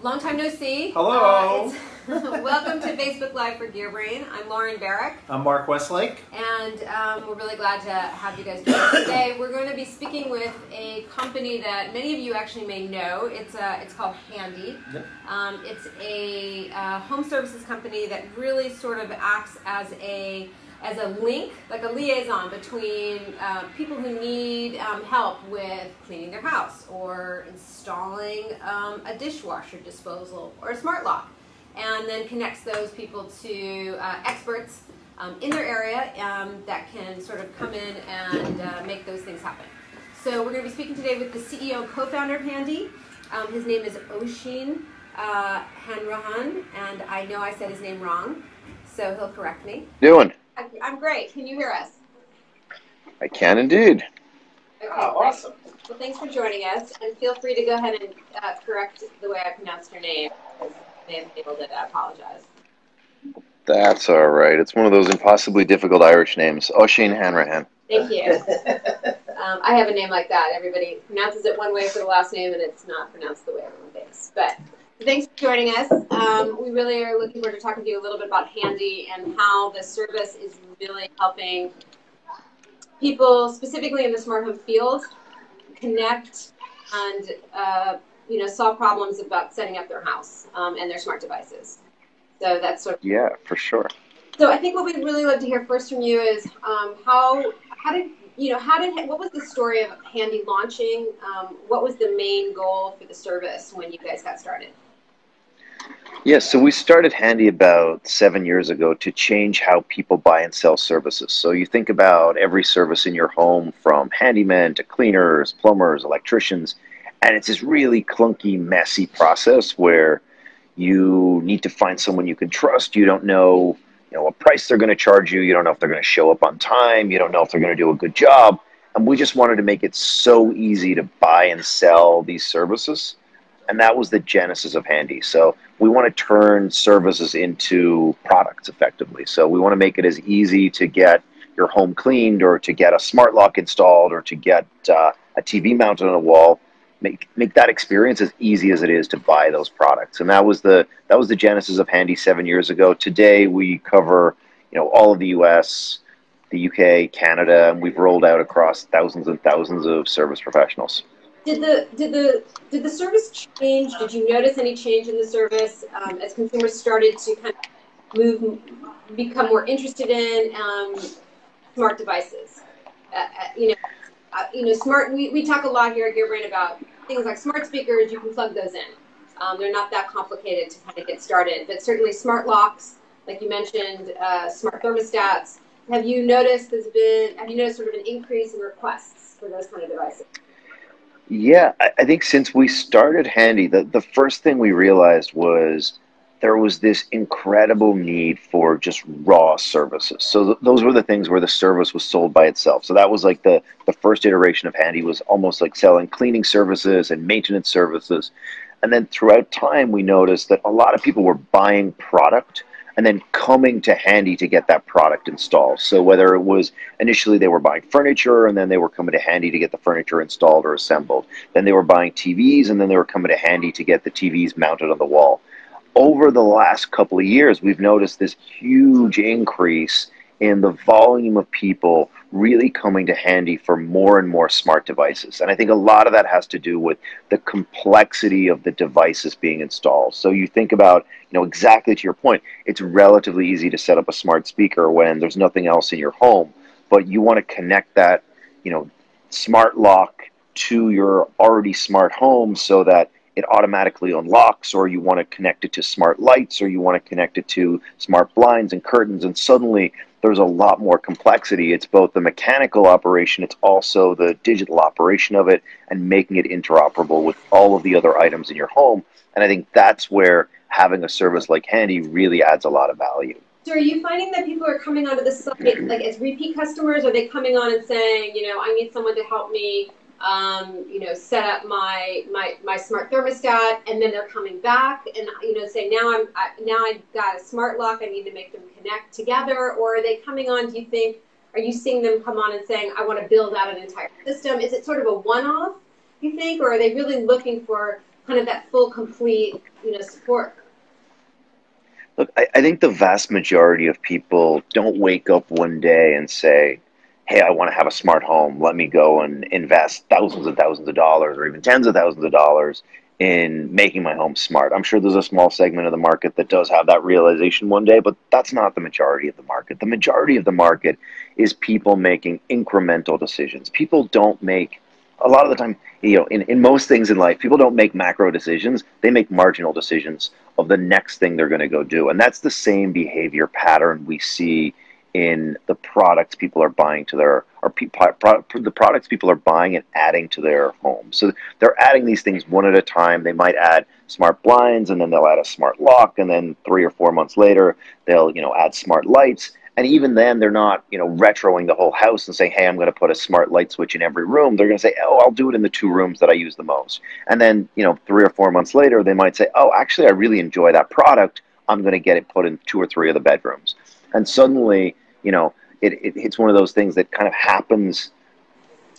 Long time no see. Hello. Welcome to Facebook Live for GearBrain. I'm Lauren Barrick. I'm Mark Westlake. And we're really glad to have you guys join us today. We're going to be speaking with a company that many of you actually may know. It's called Handy. Yep. It's a home services company that really sort of acts as a link, like a liaison between people who need help with cleaning their house or installing a dishwasher disposal or a smart lock, and then connects those people to experts in their area that can sort of come in and make those things happen. So we're going to be speaking today with the CEO and co-founder of Handy. His name is Oisin Hanrahan, and I know I said his name wrong, so he'll correct me. Doing? I'm great. Can you hear us? I can indeed. Okay, Oh, awesome. Well, thanks for joining us, and feel free to go ahead and correct the way I pronounced your name. I may have failed it. I apologize. That's all right. It's one of those impossibly difficult Irish names. Oisin Hanrahan. Thank you. I have a name like that. Everybody pronounces it one way for the last name, and it's not pronounced the way everyone thinks. But thanks for joining us. We really are looking forward to talking to you a little bit about Handy and how the service is really helping people, specifically in the smart home field, connect and solve problems about setting up their house and their smart devices. So that's sort of for sure. So I think what we'd really love to hear first from you is what was the story of Handy launching? What was the main goal for the service when you guys got started? Yes, so we started Handy about 7 years ago to change how people buy and sell services. So you think about every service in your home, from handymen to cleaners, plumbers, electricians, and it's this really clunky, messy process where you need to find someone you can trust. You don't know, what price they're going to charge you. You don't know if they're going to show up on time. You don't know if they're going to do a good job. And we just wanted to make it so easy to buy and sell these services. And that was the genesis of Handy. So we want to turn services into products effectively. So we want to make it as easy to get your home cleaned, or to get a smart lock installed, or to get a TV mounted on a wall. Make that experience as easy as it is to buy those products. And that was the genesis of Handy 7 years ago. Today we cover all of the US, the UK, Canada, and we've rolled out across thousands and thousands of service professionals. Did the service change? Did you notice any change in the service as consumers started to kind of become more interested in smart devices? Smart. We talk a lot here at GearBrain about things like smart speakers. You can plug those in. They're not that complicated to kind of get started. But certainly smart locks, like you mentioned, smart thermostats. Have you noticed sort of an increase in requests for those kind of devices? Yeah, I think since we started Handy, the first thing we realized was there was this incredible need for just raw services. So those were the things where the service was sold by itself. So that was like the first iteration of Handy, was almost like selling cleaning services and maintenance services. And then throughout time, we noticed that a lot of people were buying product and then coming to Handy to get that product installed. So whether it was initially they were buying furniture, and then they were coming to Handy to get the furniture installed or assembled. Then they were buying TVs, and then they were coming to Handy to get the TVs mounted on the wall. Over the last couple of years, we've noticed this huge increase in the volume of people really coming to Handy for more and more smart devices. And I think a lot of that has to do with the complexity of the devices being installed. So you think about, exactly to your point, it's relatively easy to set up a smart speaker when there's nothing else in your home, but you want to connect that, smart lock to your already smart home so that it automatically unlocks, or you want to connect it to smart lights, or you want to connect it to smart blinds and curtains, and suddenly there's a lot more complexity. It's both the mechanical operation, it's also the digital operation of it, and making it interoperable with all of the other items in your home. And I think that's where having a service like Handy really adds a lot of value. So are you finding that people are coming onto the site like as repeat customers? Are they coming on and saying, I need someone to help me set up my smart thermostat, and then they're coming back and saying, now I've got a smart lock, I need to make them connect together? Or are they coming on, do you think, are you seeing them come on and saying, I want to build out an entire system? Is it sort of a one-off, you think, or are they really looking for kind of that full, complete, support? Look, I think the vast majority of people don't wake up one day and say, hey, I want to have a smart home. Let me go and invest thousands of dollars or even tens of thousands of dollars in making my home smart. I'm sure there's a small segment of the market that does have that realization one day, but that's not the majority of the market. The majority of the market is people making incremental decisions. People don't make, a lot of the time, in most things in life, people don't make macro decisions. They make marginal decisions of the next thing they're going to go do. And that's the same behavior pattern we see in the products people are buying to their, the products people are buying and adding to their homes. So they're adding these things one at a time. They might add smart blinds, and then they'll add a smart lock, and then 3 or 4 months later, they'll add smart lights. And even then, they're not retroing the whole house and saying, hey, I'm going to put a smart light switch in every room. They're going to say, oh, I'll do it in the 2 rooms that I use the most. And then 3 or 4 months later, they might say, oh, actually, I really enjoy that product. I'm going to get it put in 2 or 3 of the bedrooms. And suddenly, it's one of those things that kind of happens.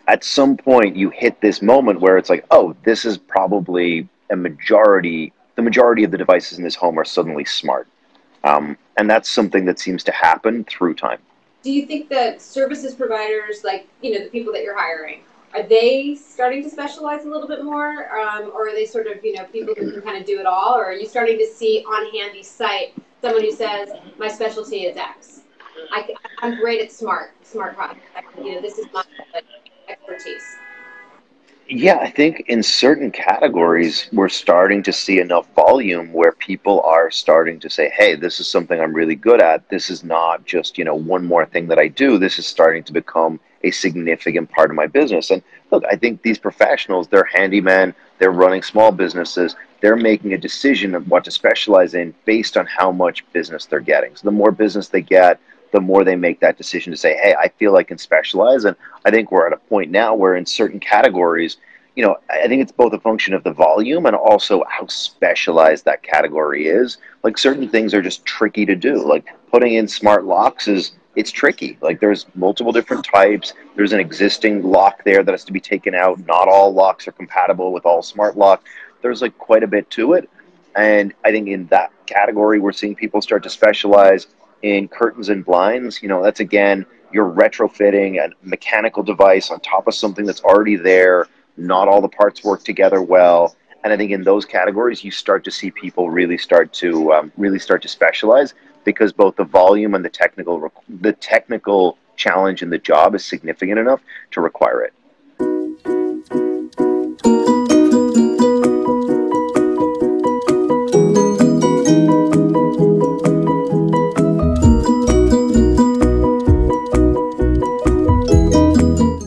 At some point, you hit this moment where it's like, oh, this is probably the majority of the devices in this home are suddenly smart. And that's something that seems to happen through time. Do you think that services providers, like, the people that you're hiring, are they starting to specialize a little bit more? Or are they sort of, people who can kind of do it all? Or are you starting to see on Handy's site someone who says, my specialty is X? I'm great at smart products. This is my expertise. Yeah, I think in certain categories, we're starting to see enough volume where people are starting to say, hey, this is something I'm really good at. This is not just, one more thing that I do. This is starting to become a significant part of my business. And look, I think these professionals, they're handymen, they're running small businesses, they're making a decision of what to specialize in based on how much business they're getting. So the more business they get, the more they make that decision to say, hey, I feel I can specialize. And I think we're at a point now where in certain categories, I think it's both a function of the volume and also how specialized that category is. Like certain things are just tricky to do. Like putting in smart locks it's tricky. Like there's multiple different types. There's an existing lock there that has to be taken out. Not all locks are compatible with all smart lock. There's like quite a bit to it. And I think in that category, we're seeing people start to specialize in curtains and blinds. That's again, you're retrofitting a mechanical device on top of something that's already there. Not all the parts work together well. And I think in those categories, you start to see people really start to specialize because both the volume and the technical challenge in the job is significant enough to require it.